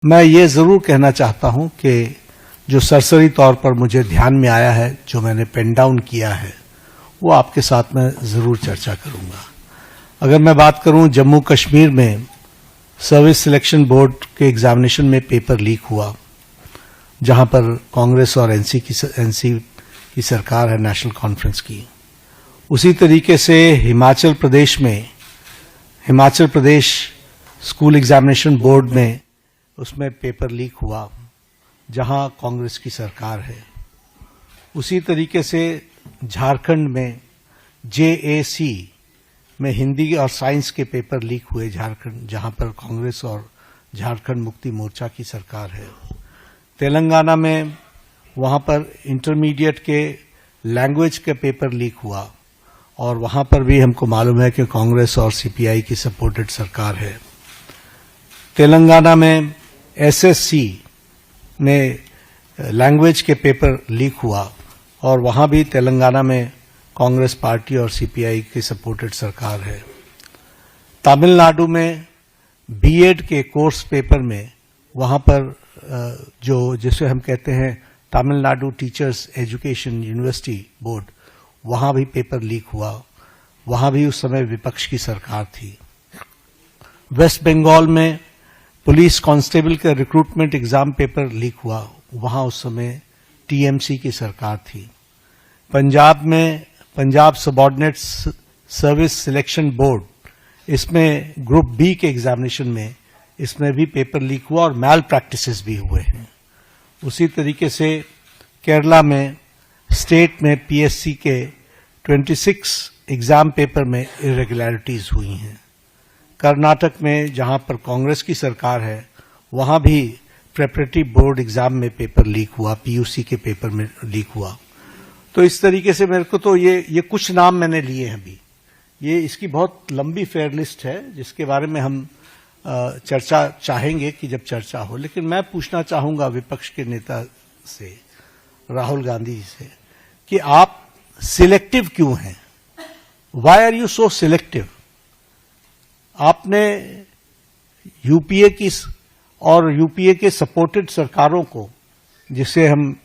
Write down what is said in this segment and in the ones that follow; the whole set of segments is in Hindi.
मैं ये जरूर कहना चाहता हूं कि जो सरसरी तौर पर मुझे ध्यान में आया है, जो मैंने पेन डाउन किया है, वो आपके साथ मैं जरूर चर्चा करूंगा। अगर मैं बात करूं, जम्मू कश्मीर में सर्विस सिलेक्शन बोर्ड के एग्जामिनेशन में पेपर लीक हुआ, जहां पर कांग्रेस और एनसी की सरकार है, नेशनल कॉन्फ्रेंस की। उसी तरीके से Himachal Pradesh school examination board में उसमें पेपर लीक हुआ, जहां कांग्रेस की सरकार है। उसी तरीके से झारखंड में JAC में हिंदी और साइंस के पेपर लीक हुए झारखंड, जहां पर कांग्रेस और झारखंड मुक्ति मोर्चा की सरकार है। तेलंगाना में वहां पर इंटरमीडिएट के लैंग्वेज के पेपर लीक हुआ और वहां पर भी हमको मालूम है कि कांग्रेस और CPI की सपोर्टेड सरकार है। तेलंगाना में SSC में लैंग्वेज के पेपर लीक हुआ और वहां भी तेलंगाना में कांग्रेस पार्टी और CPI की सपोर्टेड सरकार है। तमिलनाडु में BEd के कोर्स पेपर में वहां पर जिसे हम कहते हैं Tamil Nadu teachers education university board, वहां भी पेपर लीक हुआ। वहां भी उस समय विपक्ष की सरकार थी। वेस्ट बंगाल में पुलिस कांस्टेबल का रिक्रूटमेंट एग्जाम पेपर लीक हुआ, वहां उस समय TMC की सरकार थी। पंजाब में Punjab subordinate service selection board, इसमें ग्रुप B के एग्जामिनेशन में इसमें भी पेपर लीक हुआ और मैल प्रैक्टिसेस भी हुए हैं। उसी तरीके से केरला में स्टेट में PSC के 26 एग्जाम पेपर में इरेगुलरिटीज हुई हैं। कर्नाटक में जहां पर कांग्रेस की सरकार है, वहां भी प्रेपरेटरी बोर्ड एग्जाम में पेपर लीक हुआ, PUC के पेपर में लीक हुआ। तो इस तरीके से मेरे को तो ये कुछ नाम मैंने लिए हैं अभी। ये इसकी बहुत लंबी फेयर लिस्ट है जिसके बारे में हम चर्चा चाहेंगे कि जब चर्चा हो। लेकिन मैं पूछना चाहूंगा विपक्ष के नेता से, राहुल गांधी जी से, कि आप सिलेक्टिव क्यों हैं? Why are you so selective? आपने UPA की और UPA के सपोर्टेड सरकारों को, जिसे हम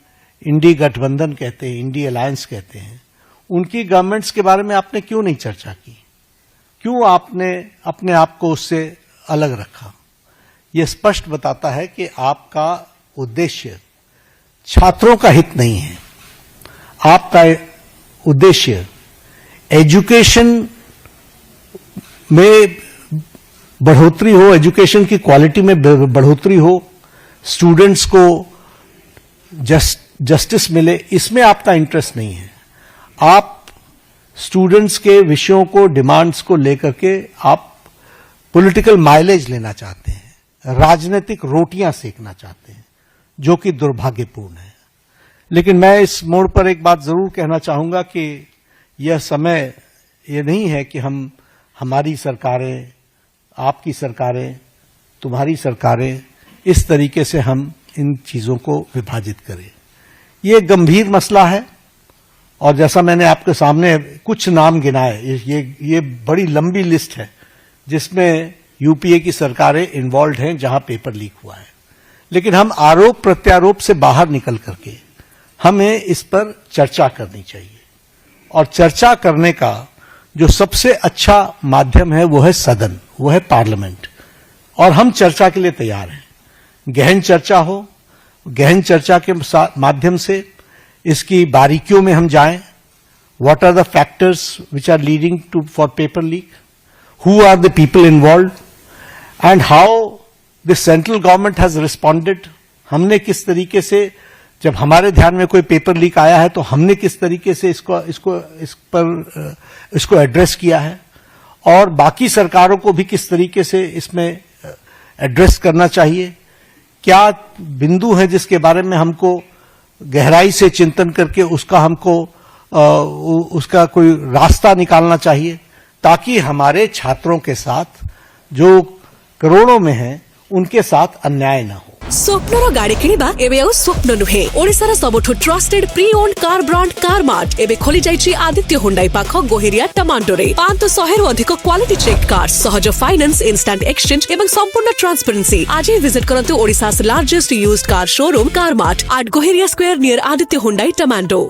इंडी गठबंधन कहते हैं, इंडी अलायंस कहते हैं, उनकी गवर्नमेंट्स के बारे में आपने क्यों नहीं चर्चा की? क्यों आपने अपने आप को उससे अलग रखा? यह स्पष्ट बताता है कि आपका उद्देश्य छात्रों का हित नहीं है। आपका उद्देश्य एजुकेशन में बढ़ोतरी हो, एजुकेशन की क्वालिटी में बढ़ोतरी हो, स्टूडेंट्स को जस्टिस मिले, इसमें आपका इंटरेस्ट नहीं है। आप स्टूडेंट्स के विषयों को, डिमांड्स को लेकर के आप पॉलिटिकल माइलेज लेना चाहते हैं, राजनीतिक रोटियां सेकना चाहते हैं, जो कि दुर्भाग्यपूर्ण है। लेकिन मैं इस मोड़ पर एक बात जरूर कहना चाहूंगा कि यह समय ये नहीं है कि हमारी सरकारें, आपकी सरकारें, तुम्हारी सरकारें, इस तरीके से हम इन चीजों को विभाजित करें। ये गंभीर मसला है और जैसा मैंने आपके सामने कुछ नाम गिनाए, ये बड़ी लंबी लिस्ट है जिसमें UPA की सरकारें इन्वॉल्व हैं, जहां पेपर लीक हुआ है। लेकिन हम आरोप प्रत्यारोप से बाहर निकल करके हमें इस पर चर्चा करनी चाहिए। और चर्चा करने का जो सबसे अच्छा माध्यम है वो है सदन, वो है पार्लियामेंट। और हम चर्चा के लिए तैयार हैं। गहन चर्चा हो, गहन चर्चा के माध्यम से इसकी बारीकियों में हम जाएं। What are the factors which are leading to for paper leak, who are the people involved and how the central government has responded। हमने किस तरीके से, जब हमारे ध्यान में कोई पेपर लीक आया है, तो हमने किस तरीके से इसको एड्रेस किया है, और बाकी सरकारों को भी किस तरीके से इसमें एड्रेस करना चाहिए। क्या बिंदु है जिसके बारे में हमको गहराई से चिंतन करके उसका कोई रास्ता निकालना चाहिए, ताकि हमारे छात्रों के साथ, जो करोड़ों में हैं, उनके साथ अन्याय न हो। स्वप्नर गाड़ी किनिबा एबे आउ स्वप्न नुहे। ओडिसार सबठु trusted pre owned car brand Car Mart एबे खोली जाइछि आदित्य हुंडाई पाख गोहेरिया टमाटोरे। 500 रु अधिक क्वालिटी चेक कार, सहज फाइनेंस, इंस्टेंट एक्सचेंज एवं संपूर्ण ट्रांसपेरेंसी। आज ही विजिट करंतु Odisha's largest used car showroom Car Mart at Goheria square near Aditya Hyundai tomato.